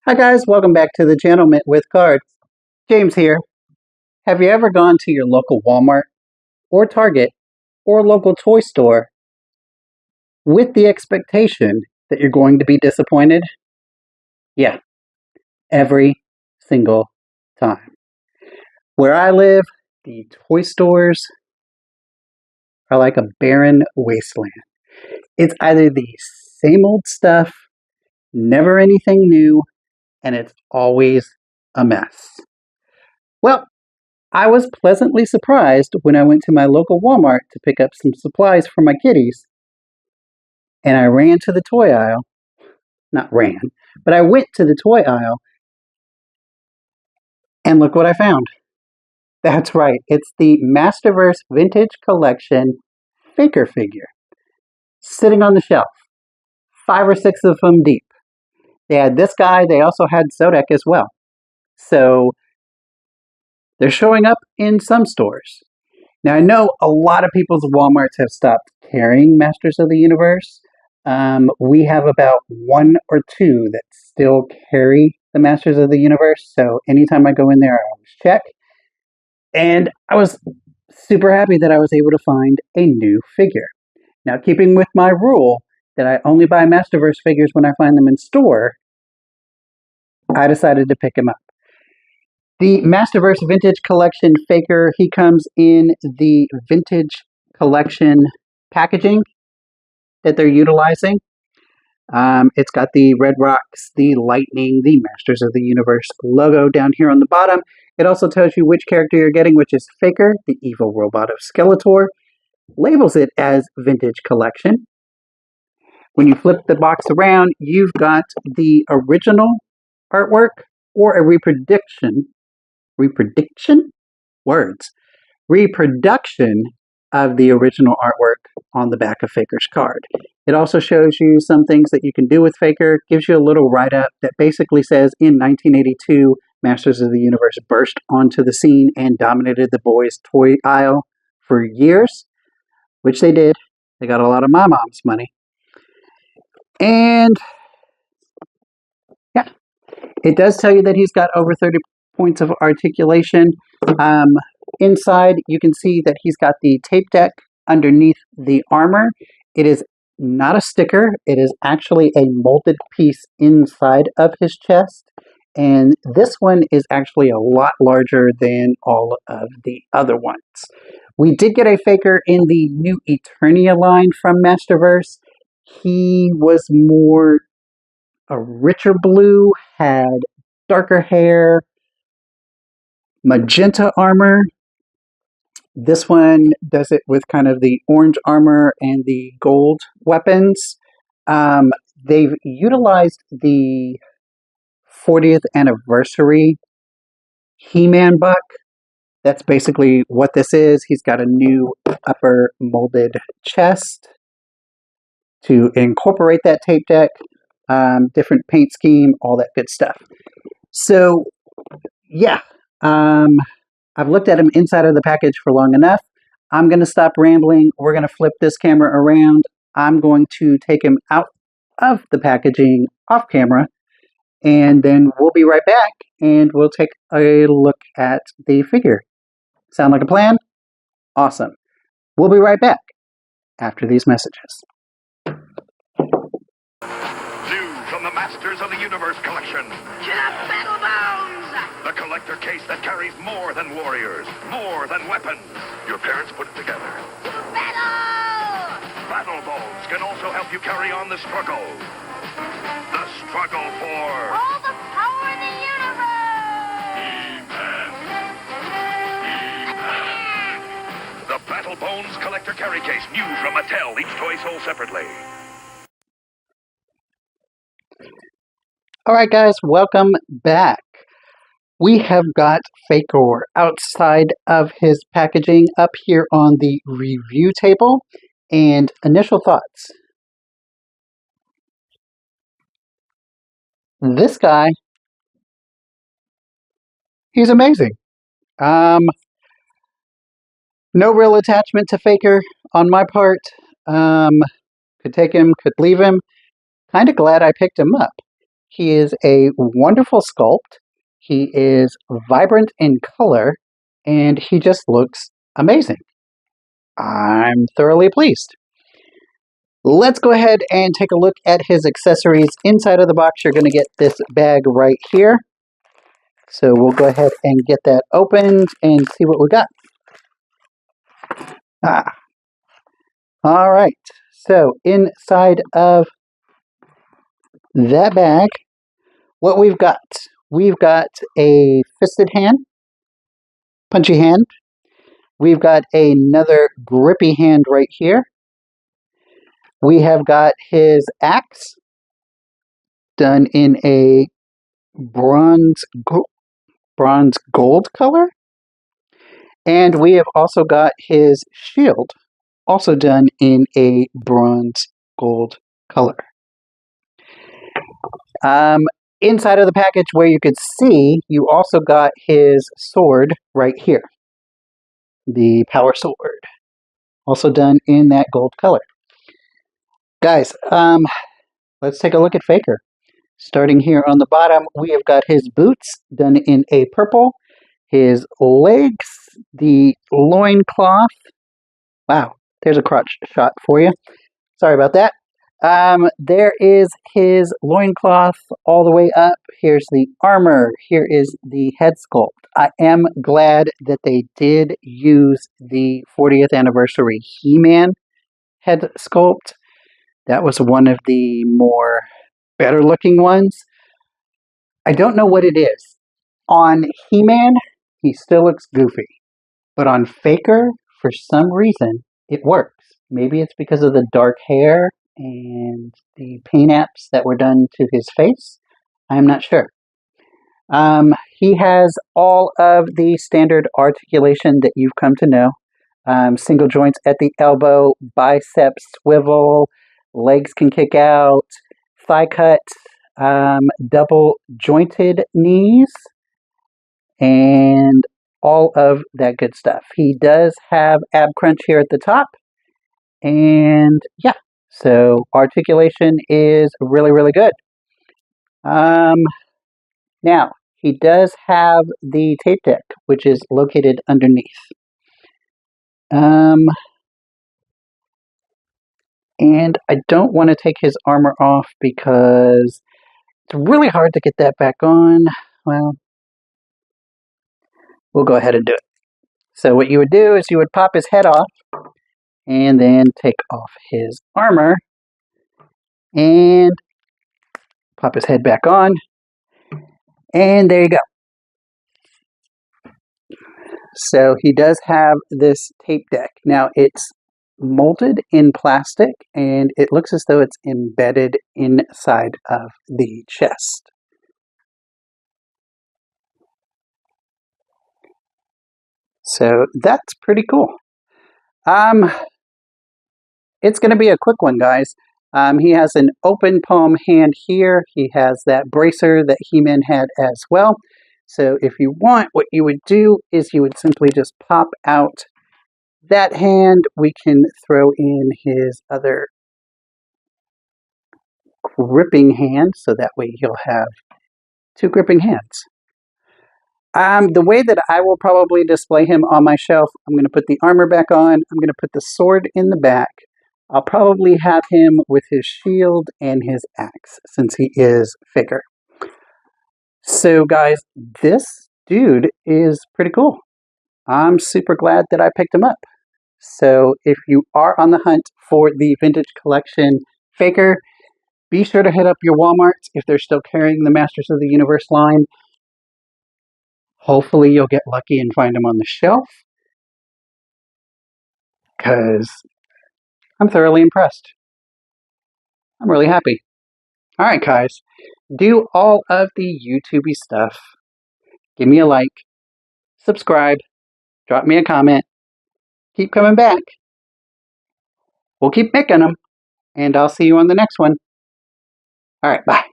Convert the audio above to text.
Hi guys, welcome back to the channel Mint with Cards. James here. Have you ever gone to your local Walmart or Target or local toy store with the expectation that you're going to be disappointed? Yeah, every single time. Where I live, the toy stores are like a barren wasteland. It's either the same old stuff, never anything new, and it's always a mess. Well, I was pleasantly surprised when I went to my local Walmart to pick up some supplies for my kitties, and I ran to the toy aisle. Not ran, but I went to the toy aisle, and look what I found. That's right, it's the Masterverse Vintage Collection Faker figure, sitting on the shelf, 5 or 6 of them deep. They had this guy, they also had Zodek as well. So they're showing up in some stores. Now, I know a lot of people's Walmarts have stopped carrying Masters of the Universe. We have about 1 or 2 that still carry the Masters of the Universe. So anytime I go in there, I always check. And I was super happy that I was able to find a new figure. Now, keeping with my rule that I only buy Masterverse figures when I find them in store, I decided to pick him up. The Masterverse Vintage Collection Faker, he comes in the Vintage Collection packaging that they're utilizing. It's got the Red Rocks, the Lightning, the Masters of the Universe logo down here on the bottom. It also tells you which character you're getting, which is Faker, the evil robot of Skeletor. Labels it as Vintage Collection. When you flip the box around, you've got the original artwork or a reproduction of the original artwork on the back of Faker's card. It also shows you some things that you can do with Faker, gives you a little write-up that basically says, in 1982, Masters of the Universe burst onto the scene and dominated the boys' toy aisle for years, which they did. They got a lot of my mom's money. And yeah, it does tell you that he's got over 30 points of articulation. Inside, you can see that he's got the tape deck underneath the armor. It is not a sticker. It is actually a molded piece inside of his chest. And this one is actually a lot larger than all of the other ones. We did get a Faker in the new Eternia line from Masterverse. He was more a richer blue, had darker hair, magenta armor. This one does it with kind of the orange armor and the gold weapons. They've utilized the 40th anniversary He-Man buck. That's basically what this is. He's got a new upper molded chest to incorporate that tape deck, different paint scheme, all that good stuff. So, yeah. I've looked at him inside of the package for long enough. I'm going to stop rambling. We're going to flip this camera around. I'm going to take him out of the packaging off camera, and then we'll be right back, and we'll take a look at the figure. Sound like a plan? Awesome. We'll be right back after these messages. New from the Masters of the Universe collection. Get up, Battle Bones! The collector case that carries more than warriors, more than weapons. Your parents put it together. To battle! Battle Bones can also help you carry on the struggle. The struggle for... All the power in the universe! The Battle Bones collector carry case, new from Mattel. Each toy sold separately. Alright guys, welcome back. We have got Faker outside of his packaging up here on the review table. And initial thoughts. This guy, he's amazing. No real attachment to Faker on my part. Could take him, could leave him. Kind of glad I picked him up. He is a wonderful sculpt. He is vibrant in color, and he just looks amazing. I'm thoroughly pleased. Let's go ahead and take a look at his accessories. Inside of the box, you're going to get this bag right here. So we'll go ahead and get that opened and see what we got. All right. So inside of that bag, what we've got a fisted hand, punchy hand. We've got another grippy hand right here. We have got his axe done in a bronze gold color. And we have also got his shield also done in a bronze gold color. Inside of the package where you could see, you also got his sword right here. The power sword. Also done in that gold color. Guys, let's take a look at Faker. Starting here on the bottom, we have got his boots done in a purple. His legs, the loincloth. Wow, there's a crotch shot for you. Sorry about that. There is his loincloth all the way up. Here's the armor. Here is the head sculpt. I am glad that they did use the 40th anniversary He-Man head sculpt. That was one of the more better looking ones. I don't know what it is. On He-Man, he still looks goofy. But on Faker, for some reason, it works. Maybe it's because of the dark hair and the paint apps that were done to his face. I'm not sure. He has all of the standard articulation that you've come to know. Single joints at the elbow, biceps swivel, legs can kick out, thigh cut, double jointed knees, and all of that good stuff. He does have ab crunch here at the top. And yeah, so articulation is really, really good. Now, he does have the tape deck, which is located underneath. And I don't want to take his armor off because it's really hard to get that back on. Well, we'll go ahead and do it. So what you would do is you would pop his head off and then take off his armor and pop his head back on. And there you go. So he does have this tape deck. Now it's molded in plastic and it looks as though it's embedded inside of the chest. So that's pretty cool. It's going to be a quick one, guys. He has an open palm hand here. He has that bracer that He-Man had as well. So if you want, what you would do is you would simply just pop out that hand. We can throw in his other gripping hand, so that way he'll have two gripping hands. The way that I will probably display him on my shelf, I'm going to put the armor back on. I'm going to put the sword in the back. I'll probably have him with his shield and his axe, since he is Faker. So guys, this dude is pretty cool. I'm super glad that I picked him up. So if you are on the hunt for the Vintage Collection Faker, be sure to hit up your Walmarts if they're still carrying the Masters of the Universe line. Hopefully you'll get lucky and find them on the shelf, because I'm thoroughly impressed. I'm really happy. Alright guys, do all of the YouTubey stuff. Give me a like, subscribe, drop me a comment, keep coming back. We'll keep making them, and I'll see you on the next one. Alright, bye.